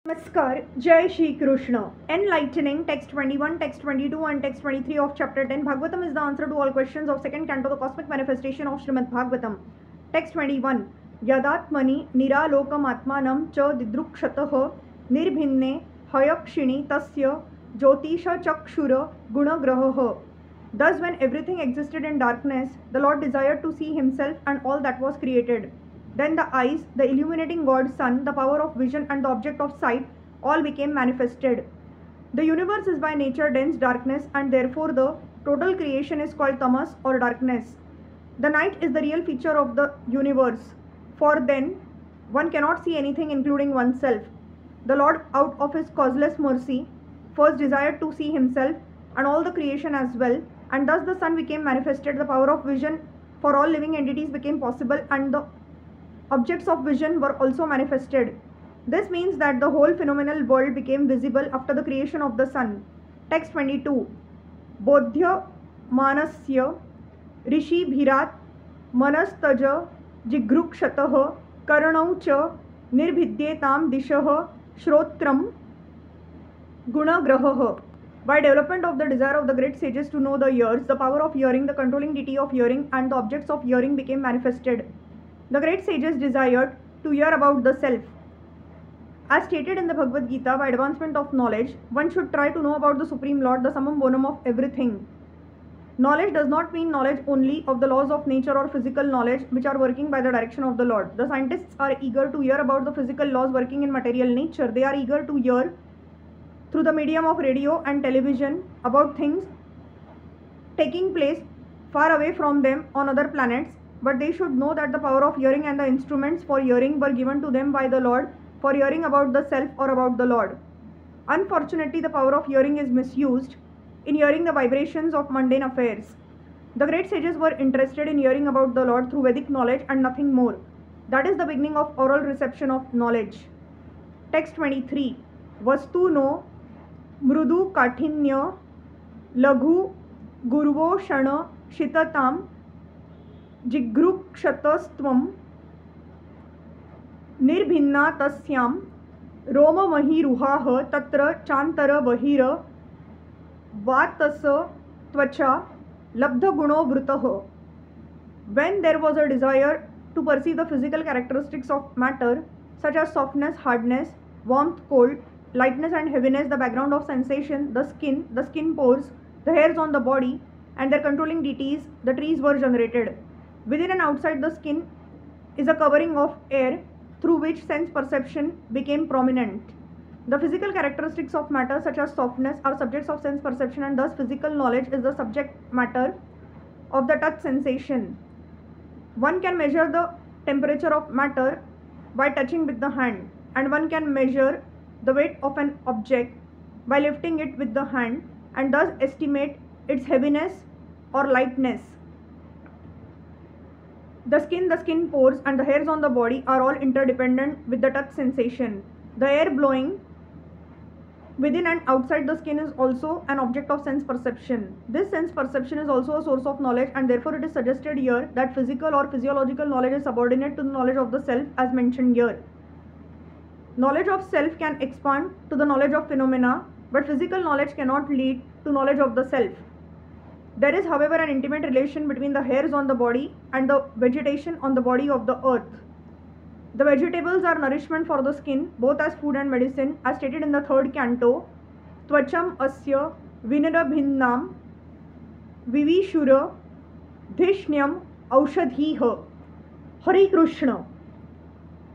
Namaskar, Jai Shri Krishna. Enlightening, text 21, text 22, and text 23 of chapter 10. Bhagavatam is the answer to all questions of second canto, the cosmic manifestation of Srimad Bhagavatam. Text 21. Yadatmani niralokam atmanam cha didrukshataha nirbhinne hayakshini tasya jyotisha chakshura gunagrahaha. Thus, when everything existed in darkness, the Lord desired to see himself and all that was created. Then the eyes, the illuminating God's sun, the power of vision, and the object of sight all became manifested. The universe is by nature dense darkness, and therefore the total creation is called tamas or darkness. The night is the real feature of the universe, for then one cannot see anything including oneself. The Lord, out of his causeless mercy, first desired to see himself and all the creation as well, and thus the sun became manifested, the power of vision for all living entities became possible, and the objects of vision were also manifested. This means that the whole phenomenal world became visible after the creation of the sun. Text 22. Bodhya manasya rishi bhirat manastaja jigrukshataha karanau cha nirbhidyetam dishaha shrotram gunagrahaha. By development of the desire of the great sages to know the ears, the power of hearing, the controlling deity of hearing, and the objects of hearing became manifested. The great sages desired to hear about the self. As stated in the Bhagavad Gita, by advancement of knowledge, one should try to know about the Supreme Lord, the summum bonum of everything. Knowledge does not mean knowledge only of the laws of nature or physical knowledge which are working by the direction of the Lord. The scientists are eager to hear about the physical laws working in material nature. They are eager to hear through the medium of radio and television about things taking place far away from them on other planets. But they should know that the power of hearing and the instruments for hearing were given to them by the Lord for hearing about the self or about the Lord. Unfortunately, the power of hearing is misused in hearing the vibrations of mundane affairs. The great sages were interested in hearing about the Lord through Vedic knowledge and nothing more. That is the beginning of oral reception of knowledge. Text 23. Vastu no mrudu kathinya laghu gurvo shana shitatam जिग्रुक्षतस्त्वं निर्भिन्ना तस्यां रोममहीरुहाः तत्र चान्तरबहिर वातस त्वचा लब्धगुणो वृतः. When there was a desire to perceive the physical characteristics of matter, such as softness, hardness, warmth, cold, lightness and heaviness, the background of sensation, the skin pores, the hairs on the body, and their controlling deities, the trees were generated. Within and outside the skin is a covering of air through which sense perception became prominent. The physical characteristics of matter such as softness are subjects of sense perception, and thus physical knowledge is the subject matter of the touch sensation. One can measure the temperature of matter by touching with the hand, and one can measure the weight of an object by lifting it with the hand and thus estimate its heaviness or lightness. The skin pores, and the hairs on the body are all interdependent with the touch sensation. The air blowing within and outside the skin is also an object of sense perception. This sense perception is also a source of knowledge, and therefore it is suggested here that physical or physiological knowledge is subordinate to the knowledge of the self as mentioned here. Knowledge of self can expand to the knowledge of phenomena, but physical knowledge cannot lead to knowledge of the self. There is, however, an intimate relation between the hairs on the body and the vegetation on the body of the earth. The vegetables are nourishment for the skin, both as food and medicine, as stated in the third canto. Tvacham asya vinarabhinnam vivishura dhishnyam aushadhiha. Hare Krishna.